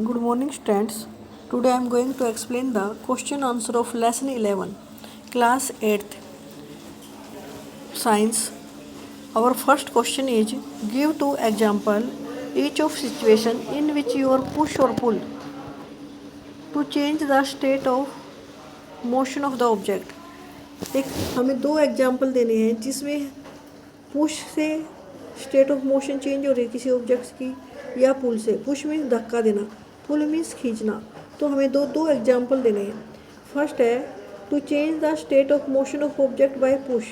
Good morning, students. Today I am going to explain the question answer of lesson 11, class 8th, science. Our first question is give two example each of situation in which you are push or pull to change the state of motion of the object. एक हमें दो example देने हैं जिसमें push से state of motion change हो रही है किसी ऑब्जेक्ट की, या पुल से। पुश मीन्स धक्का देना, पुल मीन्स खींचना। तो हमें दो दो एग्जाम्पल देने हैं। फर्स्ट है to change the state of motion of object by push.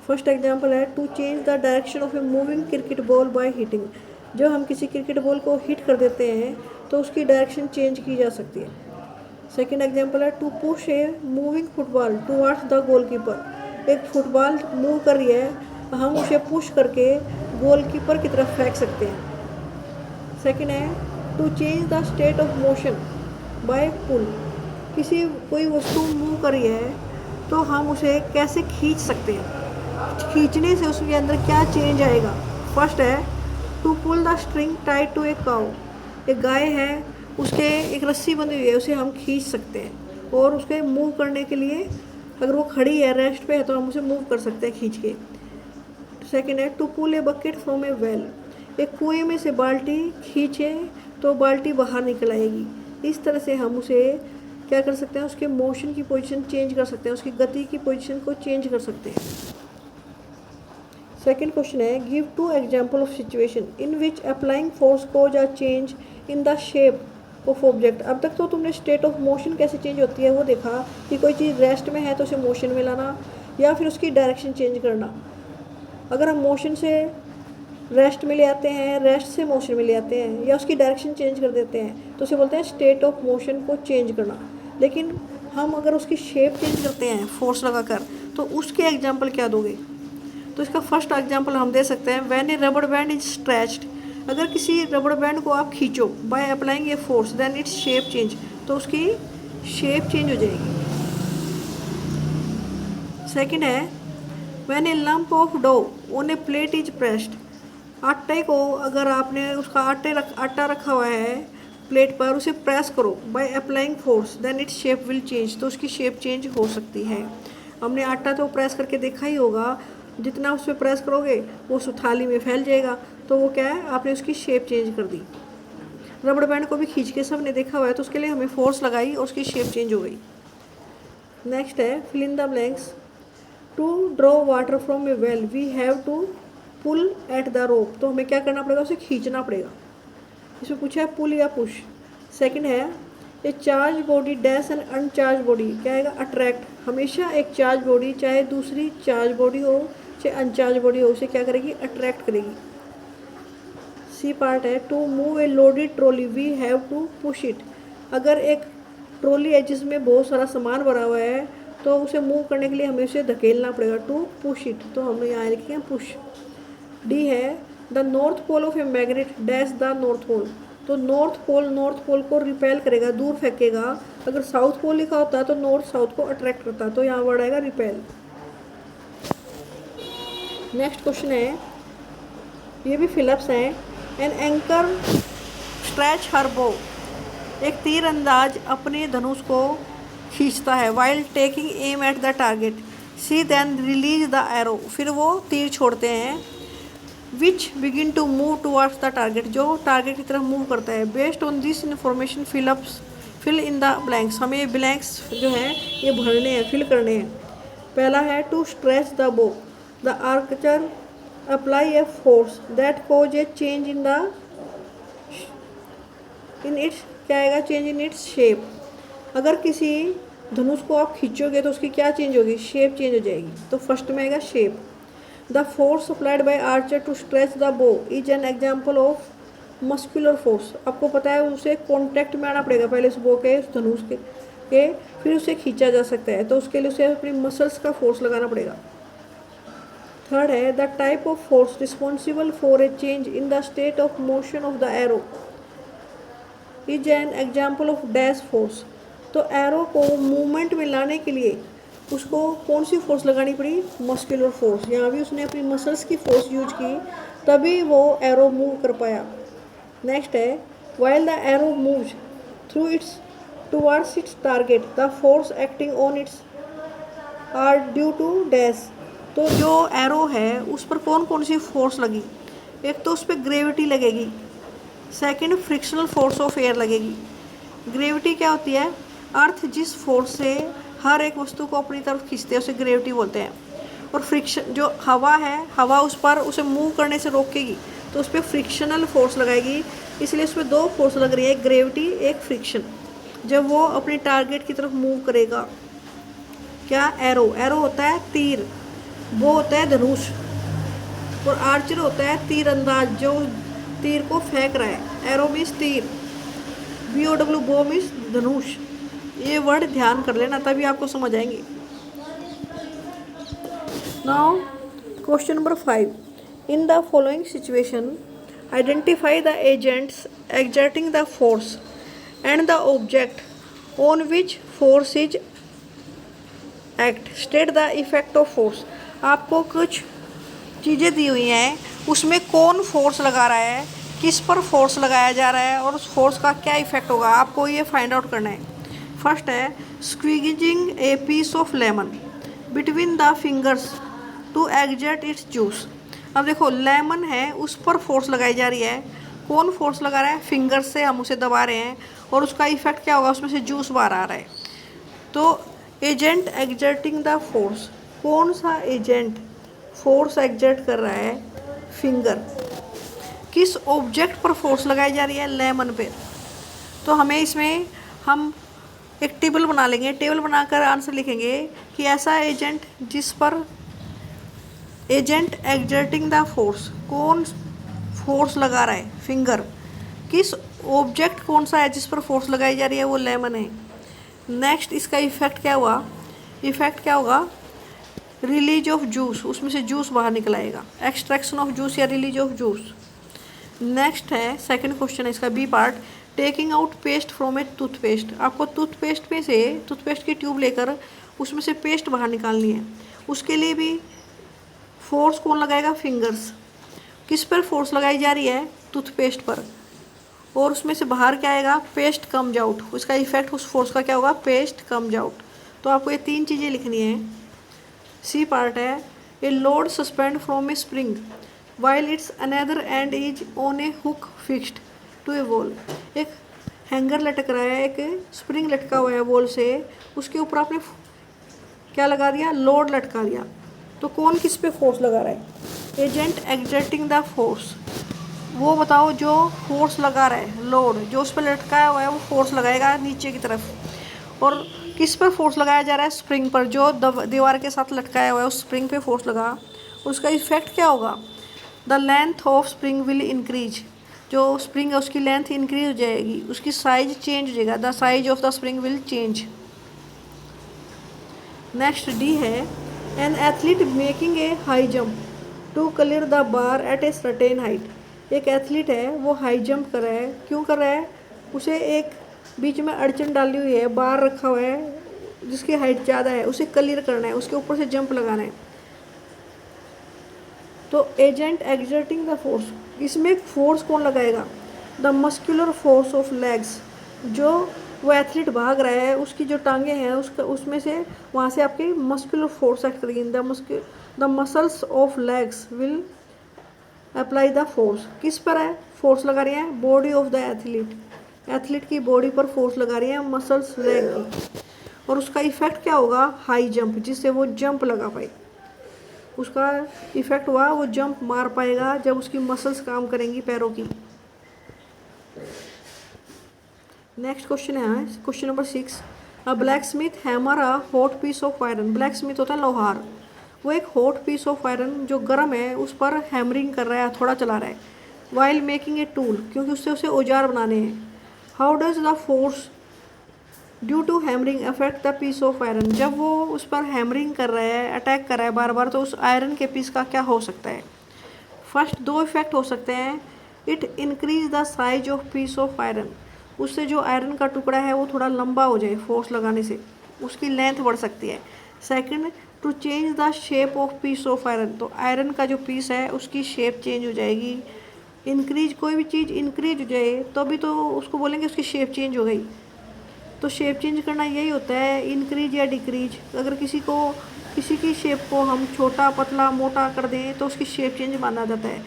First example है to change the direction of a moving cricket ball by hitting. जब हम किसी क्रिकेट बॉल को हिट कर देते हैं तो उसकी डायरेक्शन चेंज की जा सकती है। सेकेंड एग्जाम्पल है to push a moving football towards the goalkeeper. एक फुटबॉल मूव कर रही है, हम उसे पुश करके गोलकीपर की तरफ फेंक सकते हैं। सेकेंड है to change the state of motion by pull. कोई वस्तु मूव कर रही है तो हम उसे कैसे खींच सकते हैं, खींचने से उसके अंदर क्या चेंज आएगा। फर्स्ट है to pull the string tied to a cow. एक गाय है, उसके एक रस्सी बंधी हुई है, उसे हम खींच सकते हैं। और उसके मूव करने के लिए अगर वो खड़ी है, रेस्ट पे है, तो हम उसे मूव कर सकते हैं खींच के। सेकेंड है to pull a bucket from a well. एक कुएं में से बाल्टी खींचे तो बाल्टी बाहर निकल आएगी। इस तरह से हम उसे क्या कर सकते हैं, उसके मोशन की पोजीशन चेंज कर सकते हैं, उसकी गति की पोजीशन को चेंज कर सकते हैं। सेकेंड क्वेश्चन है give two example of situation in which applying force cause a change in the shape of object. अब तक तो तुमने स्टेट ऑफ मोशन कैसे चेंज होती है वो देखा कि कोई चीज़ रेस्ट में है तो उसे मोशन में लाना या फिर उसकी डायरेक्शन चेंज करना। अगर हम मोशन से रेस्ट में ले आते हैं, रेस्ट से मोशन में ले आते हैं, या उसकी डायरेक्शन चेंज कर देते हैं तो उसे बोलते हैं स्टेट ऑफ मोशन को चेंज करना। लेकिन हम अगर उसकी शेप चेंज करते हैं फोर्स लगाकर तो उसके एग्जाम्पल क्या दोगे। तो इसका फर्स्ट एग्जाम्पल हम दे सकते हैं व्हेन ए रबड़ बैंड इज स्ट्रेच्ड। अगर किसी रबड़ बैंड को आप खींचो by applying a force then its shape change, तो उसकी शेप चेंज हो जाएगी। सेकंड है when a lump of dough on a plate is pressed. आटे को अगर आपने उसका आटा रखा हुआ है प्लेट पर, उसे प्रेस करो by applying force then its shape will change, तो उसकी शेप चेंज हो सकती है। हमने आटा तो प्रेस करके देखा ही होगा, जितना उस पर प्रेस करोगे वो उस थाली में फैल जाएगा, तो वो क्या है, आपने उसकी शेप चेंज कर दी। रबड़ बैंड को भी खींच के सब ने देखा हुआ है, तो उसके लिए हमें फोर्स लगाई और उसकी शेप चेंज हो गई। नेक्स्ट है fill in the blanks. To draw water from a well we have to pull at the rope. तो हमें क्या करना पड़ेगा, उसे खींचना पड़ेगा। इसमें पूछा है पुल या पुश। सेकंड है ए charge body dash and uncharged body, क्या आएगा, अट्रैक्ट। हमेशा एक चार्ज बॉडी, चाहे दूसरी चार्ज बॉडी हो चाहे अनचार्ज बॉडी हो, उसे क्या करेगी, अट्रैक्ट करेगी। सी पार्ट है to move a loaded trolley we have to push it. अगर एक ट्रॉली है जिसमें बहुत सारा सामान भरा हुआ है तो उसे मूव करने के लिए हमें उसे धकेलना पड़ेगा, टू पुश इट, तो हम यहाँ लिखेंगे पुश। डी है the north pole of a magnet dash the north pole. तो नॉर्थ पोल को रिपेल करेगा, दूर फेंकेगा। अगर साउथ पोल लिखा होता है तो नॉर्थ साउथ को अट्रैक्ट करता है, तो यहाँ वर्ड आएगा रिपेल। नेक्स्ट क्वेश्चन है, ये भी फिलअप्स हैं। एन एंकर स्ट्रेच हर बो। एक तीर अंदाज अपने धनुष को खींचता है while taking aim at the target. See then release the arrow. फिर वो तीर छोड़ते हैं। Which begin to move towards the target, जो टारगेट की तरफ मूव करता है। Based on this information fill in the blanks. हमें ये ब्लैंक्स जो हैं ये भरने हैं, फिल करने हैं। पहला है to stretch the bow. The archer apply a force that cause a change in its, क्या आएगा, चेंज इन इट्स शेप। अगर किसी धनुष को आप खींचोगे तो उसकी क्या चेंज होगी, शेप चेंज हो जाएगी। तो फर्स्ट में आएगा shape. The force applied by archer to stretch the bow is an example of muscular force. आपको पता है उसे कॉन्टैक्ट में आना पड़ेगा पहले उस बो के, उस धनुष के फिर उसे खींचा जा सकता है, तो उसके लिए उसे अपनी मसल्स का फोर्स लगाना पड़ेगा। थर्ड है the type of force responsible for a change in the state of motion of the arrow is an example of dash force. तो एरो को मूवमेंट में लाने के लिए उसको कौन सी फोर्स लगानी पड़ी, मस्कुलर फोर्स। यहाँ भी उसने अपनी मसल्स की फोर्स यूज की, तभी वो एरो मूव कर पाया। नेक्स्ट है While the arrow moves through its towards its target, the force acting on its are due to dash. तो जो एरो है उस पर कौन कौन सी फोर्स लगी? एक तो उस पर ग्रेविटी लगेगी, second frictional force of air लगेगी। ग्रेविटी क्या होती है? अर्थ जिस फोर्स से हर एक वस्तु को अपनी तरफ खींचते हैं उसे ग्रेविटी बोलते हैं। और फ्रिक्शन जो हवा है, हवा उस पर उसे मूव करने से रोकेगी, तो उस पर फ्रिक्शनल फोर्स लगाएगी। इसलिए उस पर दो फोर्स लग रही है, एक ग्रेविटी एक फ्रिक्शन। जब वो अपने टारगेट की तरफ मूव करेगा, क्या? एरो। एरो होता है तीर, वो होता है धनुष, और आर्चर होता है तीर अंदाज जो तीर को फेंक रहा है। एरो मीन्स तीर, BOW बो मीन्स धनुष। ये वर्ड ध्यान कर लेना तभी आपको समझ आएंगे। Now question number 5, in the following situation identify the agents exerting the force and the object on which force is act, state the effect of force. आपको कुछ चीज़ें दी हुई हैं, उसमें कौन फोर्स लगा रहा है, किस पर फोर्स लगाया जा रहा है और उस फोर्स का क्या इफेक्ट होगा, आपको ये फाइंड आउट करना है। फर्स्ट है squeezing a piece of lemon between the fingers to exert its juice. अब देखो लेमन है, उस पर फोर्स लगाई जा रही है। कौन फोर्स लगा रहा है? फिंगर्स से हम उसे दबा रहे हैं और उसका इफेक्ट क्या होगा? उसमें से जूस बाहर आ रहा है। तो एजेंट एक्सर्टिंग द फोर्स, कौन सा एजेंट फोर्स एक्सर्ट कर रहा है? फिंगर। किस ऑब्जेक्ट पर फोर्स लगाई जा रही है? लेमन पे। तो हमें इसमें हम एक टेबल बना लेंगे, टेबल बनाकर आंसर लिखेंगे कि ऐसा एजेंट जिस पर एजेंट एक्सर्टिंग द फोर्स, कौन फोर्स लगा रहा है? फिंगर। किस ऑब्जेक्ट कौन सा है जिस पर फोर्स लगाई जा रही है? वो लेमन है। नेक्स्ट इसका इफेक्ट क्या हुआ? इफेक्ट क्या होगा? रिलीज ऑफ जूस, उसमें से जूस बाहर निकल आएगा। एक्सट्रैक्शन ऑफ जूस या रिलीज ऑफ जूस। नेक्स्ट है सेकंड क्वेश्चन है इसका B part, taking out paste from a toothpaste. आपको टूथपेस्ट में से टूथपेस्ट की ट्यूब लेकर उसमें से पेस्ट बाहर निकालनी है। उसके लिए भी फोर्स कौन लगाएगा? फिंगर्स। किस पर फोर्स लगाई जा रही है? टूथपेस्ट पर। और उसमें से बाहर क्या आएगा? Paste comes out. उसका इफेक्ट उस फोर्स का क्या होगा? Paste comes out. तो आपको ये तीन चीज़ें लिखनी है। सी पार्ट है a load suspend from a spring while its another end is on a hook fixed to a wall. एक हैंगर लटक रहा है, एक स्प्रिंग लटका हुआ है वॉल से, उसके ऊपर आपने क्या लगा दिया? लोड लटका दिया। तो कौन किस पे फोर्स लगा रहा है? Agent exerting the force. वो बताओ जो फोर्स लगा रहा है, लोड जो उस पर लटकाया हुआ है वो फोर्स लगाएगा नीचे की तरफ। और किस पर फोर्स लगाया जा रहा है? स्प्रिंग पर, जो दीवार के साथ लटकाया हुआ है उस स्प्रिंग पे फोर्स लगा। उसका इफेक्ट क्या होगा? The length of spring will increase. जो स्प्रिंग है उसकी लेंथ इंक्रीज हो जाएगी, उसकी साइज चेंज हो जाएगा। The size of the spring will change. Next D है an athlete making a high jump to clear the bar at a certain height. एक एथलीट है वो हाई जंप कर रहा है। क्यों कर रहा है? उसे एक बीच में अड़चन डाली हुई है, बार रखा हुआ है जिसकी हाइट ज़्यादा है, उसे क्लियर करना है, उसके ऊपर से जंप लगाना है। तो एजेंट एक्सर्टिंग द फोर्स, इसमें फोर्स कौन लगाएगा? The muscular force of legs. जो वो एथलीट भाग रहा है उसकी जो टांगे हैं उसमें से वहाँ से आपकी मस्कुलर फोर्स एक्ट करेगी। The muscles of legs will apply the force. किस पर है फोर्स लगा रही है? Body of the athlete. Athlete की बॉडी पर फोर्स लगा रही है मसल्स लेग की। और उसका इफेक्ट क्या होगा? हाई जंप, जिससे वो जंप लगा पाए। उसका इफेक्ट हुआ वो जंप मार पाएगा जब उसकी मसल्स काम करेंगी पैरों की। नेक्स्ट क्वेश्चन है question number 6, a blacksmith hammer a hot piece of iron. Blacksmith होता है लोहार। वो एक हॉट पीस ऑफ आयरन जो गर्म है उस पर हैमरिंग कर रहा है, थोड़ा चला रहा है। वाइल मेकिंग ए टूल, क्योंकि उससे उसे औजार बनाने हैं। How does the force due to hammering affect the piece of iron. जब वो उस पर हैमरिंग कर रहा है, अटैक कर रहा है बार बार, तो उस आयरन के पीस का क्या हो सकता है? फर्स्ट दो इफेक्ट हो सकते हैं। It increase the size of piece of iron. उससे जो आयरन का टुकड़ा है वो थोड़ा लंबा हो जाए, फोर्स लगाने से उसकी लेंथ बढ़ सकती है। Second, to change the shape of piece of iron. तो आयरन का जो पीस है उसकी शेप चेंज हो जाएगी इंक्रीज, कोई भी चीज़ इंक्रीज हो जाए तो अभी तो उसको बोलेंगे उसकी शेप चेंज हो गई। तो शेप चेंज करना यही होता है, इंक्रीज या डिक्रीज। अगर किसी की शेप को हम छोटा पतला मोटा कर दें तो उसकी शेप चेंज माना जाता है।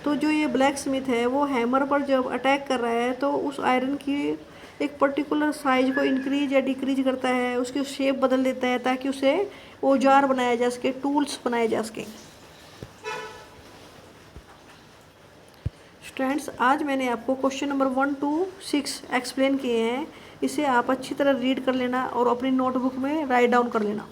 तो जो ये ब्लैक स्मिथ है वो हैमर पर जब अटैक कर रहा है तो उस आयरन की एक पर्टिकुलर साइज को इंक्रीज या डिक्रीज करता है, उसकी शेप बदल देता है ताकि उसे औजार बनाया जा सके, टूल्स बनाए जा सके। स्टूडेंट्स, आज मैंने आपको क्वेश्चन नंबर 1 to 6 एक्सप्लेन किए हैं। इसे आप अच्छी तरह रीड कर लेना और अपनी नोटबुक में राइट डाउन कर लेना।